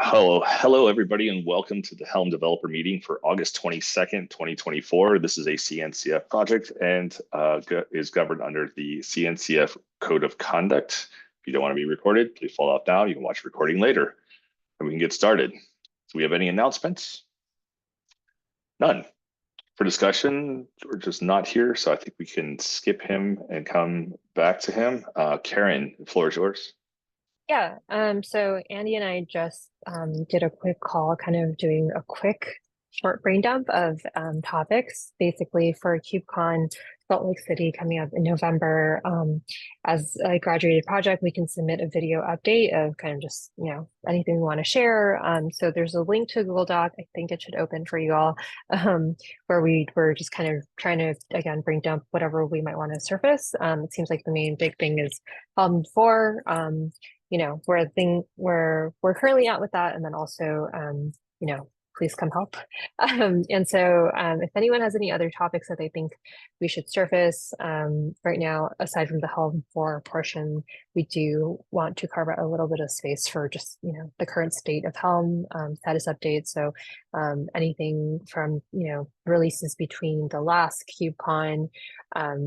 Hello, everybody, and welcome to the Helm developer meeting for August 22nd, 2024. This is a CNCF project and is governed under the CNCF Code of Conduct. If you don't want to be recorded, please fall off now. You can watch the recording later, and we can get started. Do we have any announcements? None. For discussion, we're just not here, so I think we can skip him and come back to him. Karen, the floor is yours. Yeah, so Andy and I just did a quick call, kind of doing a quick short brain dump of topics, basically for KubeCon Salt Lake City coming up in November. As a graduated project, we can submit a video update of kind of just, anything we want to share. So there's a link to a Google Doc. I think it should open for you all, where we were just kind of trying to, again, brain dump whatever we might want to surface. It seems like the main big thing is Helm 4. Where we're currently at with that, and then also please come help. And so if anyone has any other topics that they think we should surface, right now, aside from the Helm 4 portion, we do want to carve out a little bit of space for just the current state of Helm, status updates. So anything from releases between the last KubeCon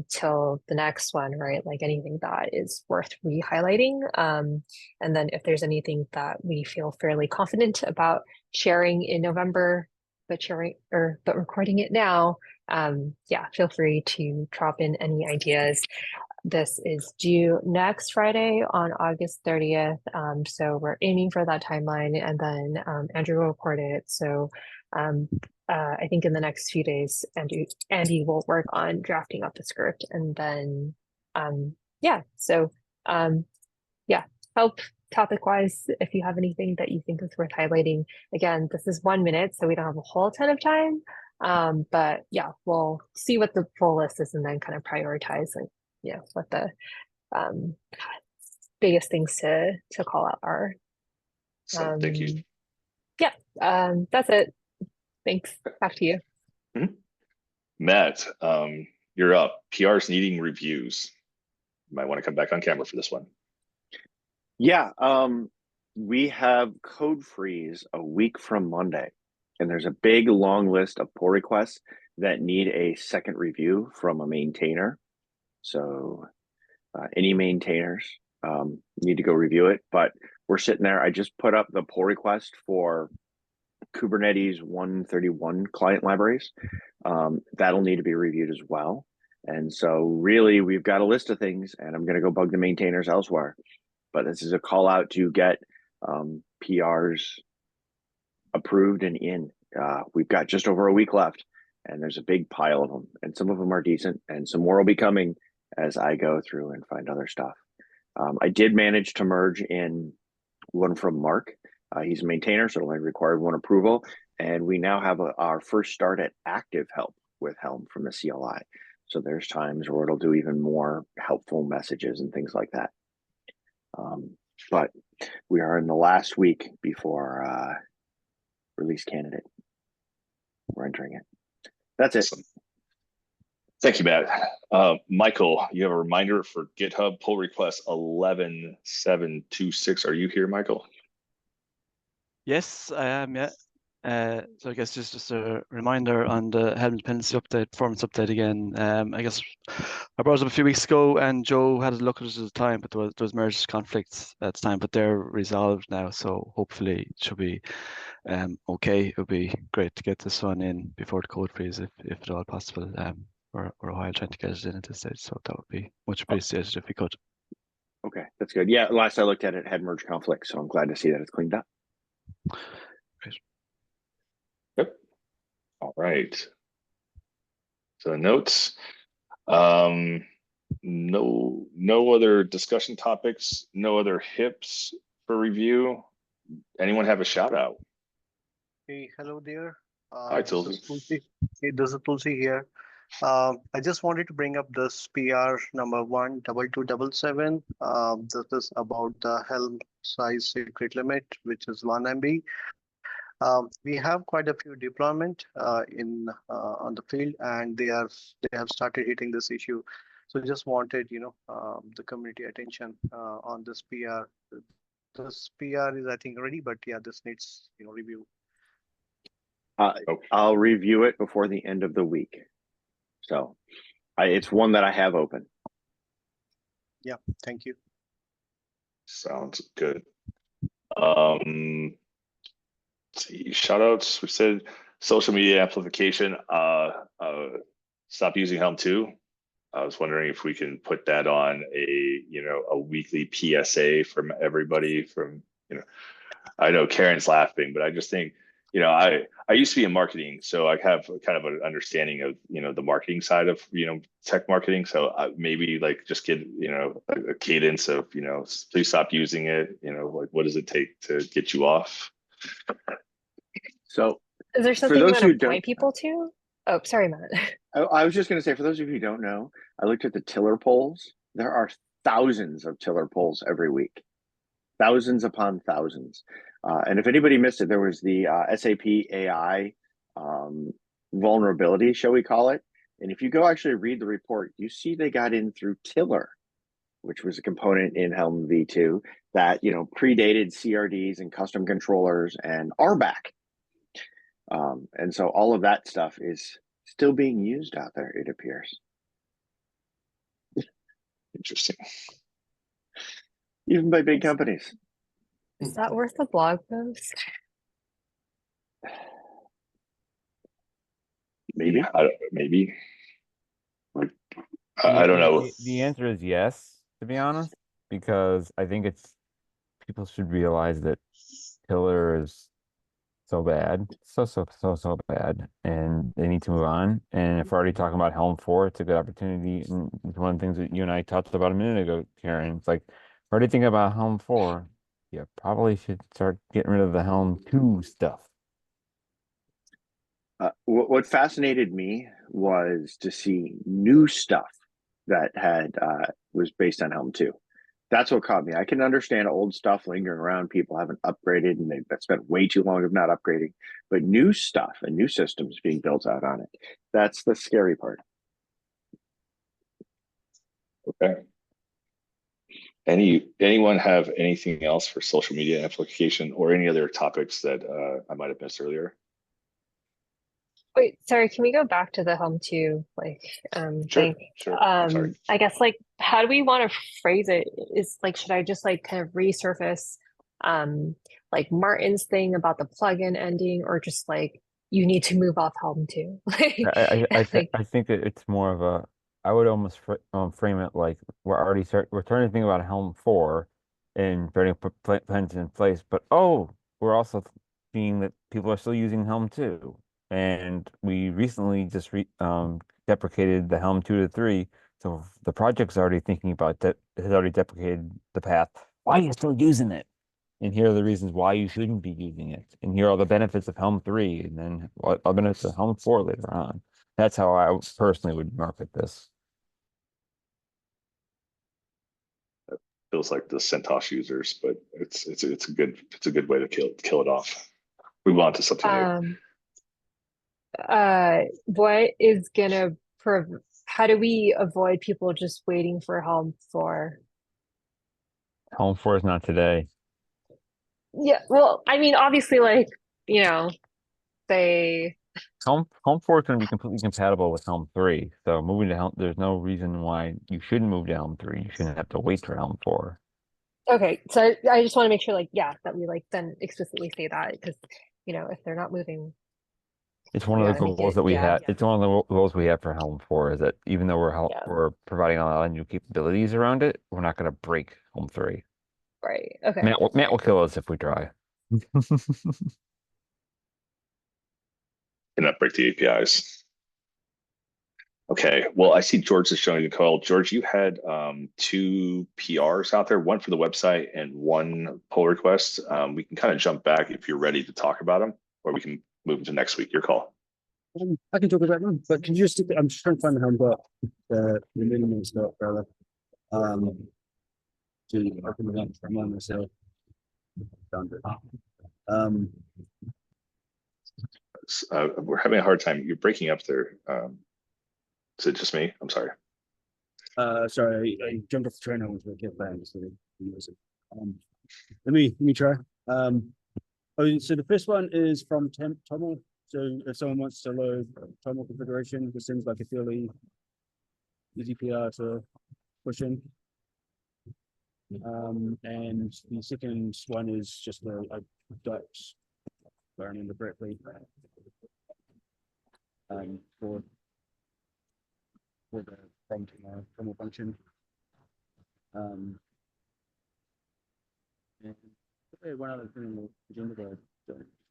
till the next one, right? Like anything that is worth re-highlighting. And then if there's anything that we feel fairly confident about sharing in November, but recording it now, yeah, feel free to drop in any ideas. This is due next Friday on August 30th. So we're aiming for that timeline, and then Andrew will record it. So I think in the next few days, Andy will work on drafting up the script, and then yeah. So yeah, help topic wise if you have anything that you think is worth highlighting. Again, this is 1 minute, so we don't have a whole ton of time. But yeah, we'll see what the full list is and then kind of prioritize what the biggest things to call out are. So thank you. Yeah, that's it. Thanks. Back to you. Mm-hmm. Matt, you're up. PRs needing reviews. You might want to come back on camera for this one. Yeah, we have code freeze a week from Monday, and there's a big long list of pull requests that need a second review from a maintainer. So any maintainers need to go review it, but we're sitting there. I just put up the pull request for Kubernetes 131 client libraries. That'll need to be reviewed as well. And so really we've got a list of things, and I'm going to go bug the maintainers elsewhere. But this is a call out to get PRs approved and in. We've got just over a week left, and there's a big pile of them, and some of them are decent, and some more will be coming as I go through and find other stuff. I did manage to merge in one from Mark. He's a maintainer, so it only required one approval, and we now have our first start at active help with Helm from the CLI. So there's times where it'll do even more helpful messages and things like that. But we are in the last week before release candidate. We're entering it. That's it. Thank you, Matt. Michael, you have a reminder for GitHub pull request 11726. Are you here, Michael? Yes, I am, yeah. So I guess just a reminder on the Helm dependency update, performance update again. I guess I brought it up a few weeks ago, and Joe had a look at it at the time, but there was merge conflicts at the time, but they're resolved now, so hopefully it should be okay. It would be great to get this one in before the code freeze, if at all possible. We're a while trying to get it in at this stage, so that would be much appreciated if we could. Okay, that's good. Yeah, last I looked at it, had merge conflicts, so I'm glad to see that it's cleaned up. Great. Yep. All right. So notes. No other discussion topics, no other hips for review. Anyone have a shout out? Hey, hello there. Hi, Tulsi. Hey, this is Tulsi here. I just wanted to bring up this PR number 12277. This is about the Helm size secret limit, which is 1 MB. We have quite a few deployment on the field, and they have started hitting this issue. So just wanted the community attention on this PR. this PR is, I think, ready, but yeah, this needs, review. I'll review it before the end of the week. So it's one that I have open. Yeah, thank you. Sounds good. Let's see, shout outs. We said social media amplification. Stop using Helm 2. I was wondering if we can put that on a weekly PSA from everybody I know Karen's laughing, but I just think, I used to be in marketing, so I have kind of an understanding of, the marketing side of, tech marketing. So maybe like just get, a cadence of, please stop using it. Like what does it take to get you off? So Is there something you want to point people to? Oh, sorry, Matt. I was just going to say, for those of you who don't know, I looked at the tiller polls. There are thousands of tiller polls every week, thousands upon thousands. And if anybody missed it, there was the SAP AI vulnerability, shall we call it? And if you go actually read the report, you see they got in through tiller, which was a component in Helm v2 that predated CRDs and custom controllers and RBAC. And so all of that stuff is still being used out there, it appears. Interesting. Even by big companies. Is that worth a blog post? Maybe. Maybe. I don't know. The answer is yes, to be honest, because I think people should realize that tiller is so bad, so bad, and they need to move on. And if we're already talking about Helm 4, it's a good opportunity. And it's one of the things that you and I talked about a minute ago, Karen. It's like, already thinking about Helm 4, you probably should start getting rid of the Helm 2 stuff. What fascinated me was to see new stuff that was based on Helm 2. That's what caught me. I can understand old stuff lingering around. People haven't upgraded and they've spent way too long of not upgrading. But new stuff and new systems being built out on it, that's the scary part. Okay. Anyone have anything else for social media amplification or any other topics that I might have missed earlier? Wait, sorry, can we go back to the Helm 2 thing? Sure. I'm sorry. I guess how do we want to phrase it? Is should I just kind of resurface Martin's thing about the plugin ending, or just you need to move off Helm 2? I think that it's more of a, I would almost frame it like we're starting to think about Helm 4 and starting to put plans in place, but we're also seeing that people are still using Helm 2. And we recently just deprecated the Helm 2 to 3. So the project's already thinking about that, has already deprecated the path. Why are you still using it? And here are the reasons why you shouldn't be using it. And here are the benefits of Helm 3, and then what benefits of Helm 4 later on. That's how I personally would market this. Feels like the CentOS users, but it's a good way to kill it off. Move on to something new. What is gonna how do we avoid people just waiting for Helm 4? Helm 4 is not today. Yeah, well, I mean, obviously, they Helm 4 is going to be completely compatible with Helm 3. So moving to Helm, there's no reason why you shouldn't move to Helm 3. You shouldn't have to wait for Helm 4. Okay, so I just want to make sure, that we then explicitly say that, because if they're not moving. It's one of the goals that we have. It's one of the goals we have for Helm 4 is that even though we're providing a lot of new capabilities around it, we're not going to break Helm 3. Right. Okay. Matt will kill us if we try. Cannot break the APIs. Okay. Well, I see George is showing the call. George, you had 2 PRs out there, one for the website and one pull request. We can kind of jump back if you're ready to talk about them, or we can move into next week. Your call. I can talk about them, but can you just? I'm just trying to find the Helm, but the minimum stuff, rather. To open it up from myself. We're having a hard time. You're breaking up there. Is it just me? I'm sorry. Sorry, I jumped off the train. I was get back. So Let me try. So the first one is from Tomo. So if someone wants to load Tomo configuration, this seems like a fairly easy PR to push in. And the second one is just a dot, if I remember correctly, for the from function. And one other thing on the agenda there.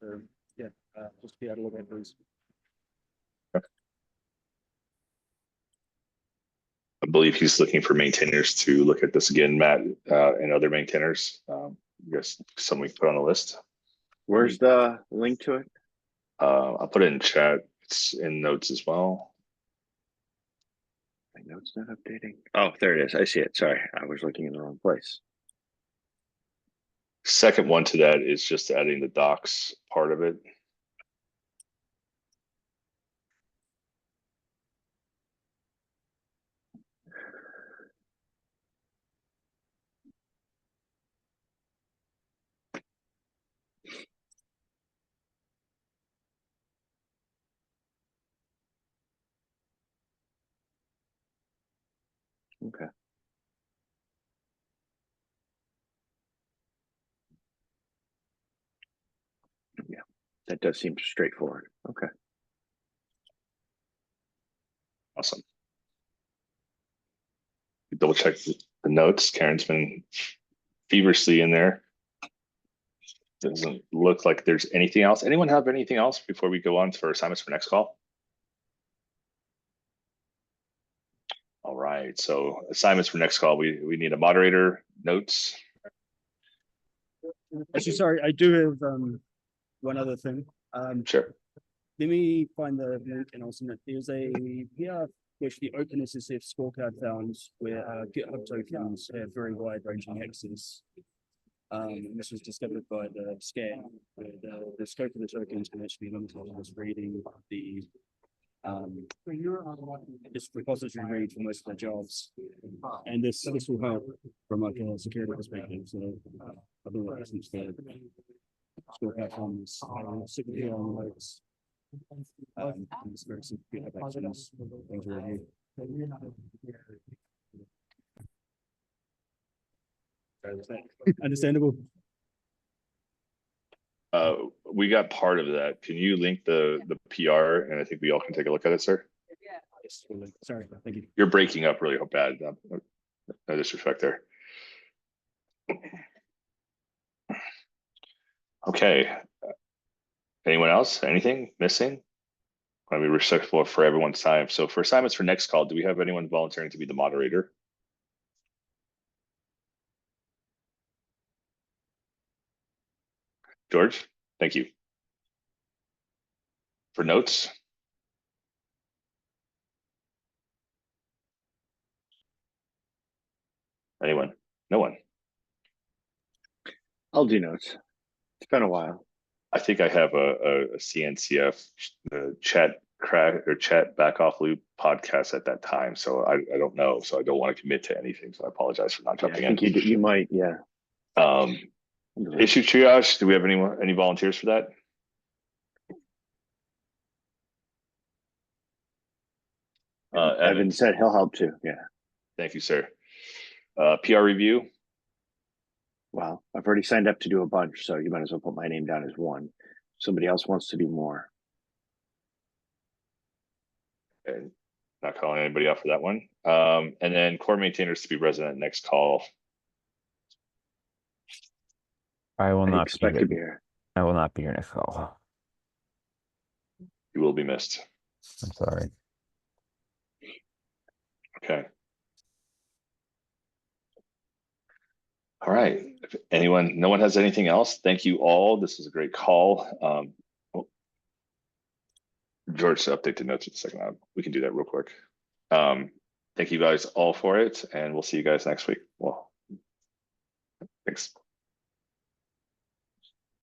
So yeah, just be out a little bit, please. I believe he's looking for maintainers to look at this again, Matt, and other maintainers. I guess someone we can put on the list. Where's the link to it? I'll put it in chat. It's in notes as well. My notes not updating. Oh, there it is. I see it. Sorry, I was looking in the wrong place. Second one to that is just adding the docs part of it. Okay. Yeah, that does seem straightforward. Okay. Awesome. Double check the notes. Karen's been feverishly in there. Doesn't look like there's anything else. Anyone have anything else before we go on for assignments for next call? All right, so assignments for next call, we need a moderator, notes. Actually, sorry, I do have one other thing. Sure. Let me find the link and I'll send it. There's a PR which the OpenSSF scorecard found where GitHub tokens have very wide-ranging access. And this was discovered by the scan, where the scope of the tokens can actually be limited to just reading the this repository read for most of the jobs, and this will help from like a security perspective. So otherwise, since the scorecard forms security on notes, it's very simple to have actions things to review. Understandable. We got part of that. Can you link the PR, and I think we all can take a look at it, sir? Yes, sorry, thank you. You're breaking up really bad. No disrespect there. Okay. Anyone else? Anything missing? I want to be respectful for everyone's time. So for assignments for next call, do we have anyone volunteering to be the moderator? George, thank you. For notes? Anyone? No one. I'll do notes. It's been a while. I think I have a CNCF chat crack or chat back off loop podcast at that time. So I don't know. So I don't want to commit to anything. So I apologize for not jumping I think in. you might, yeah. Issue triage. Do we have any volunteers for that? Evan said he'll help too. Yeah. Thank you, sir. PR review. Wow, I've already signed up to do a bunch, so you might as well put my name down as one. Somebody else wants to do more. And not calling anybody out for that one. And then core maintainers to be resident next call. I will not expect to be here. I will not be here next call. You will be missed. I'm sorry. Okay. All right. If no one has anything else, thank you all. This was a great call. George, to update the notes in a second. We can do that real quick. Thank you guys all for it, and we'll see you guys next week. Well, thanks.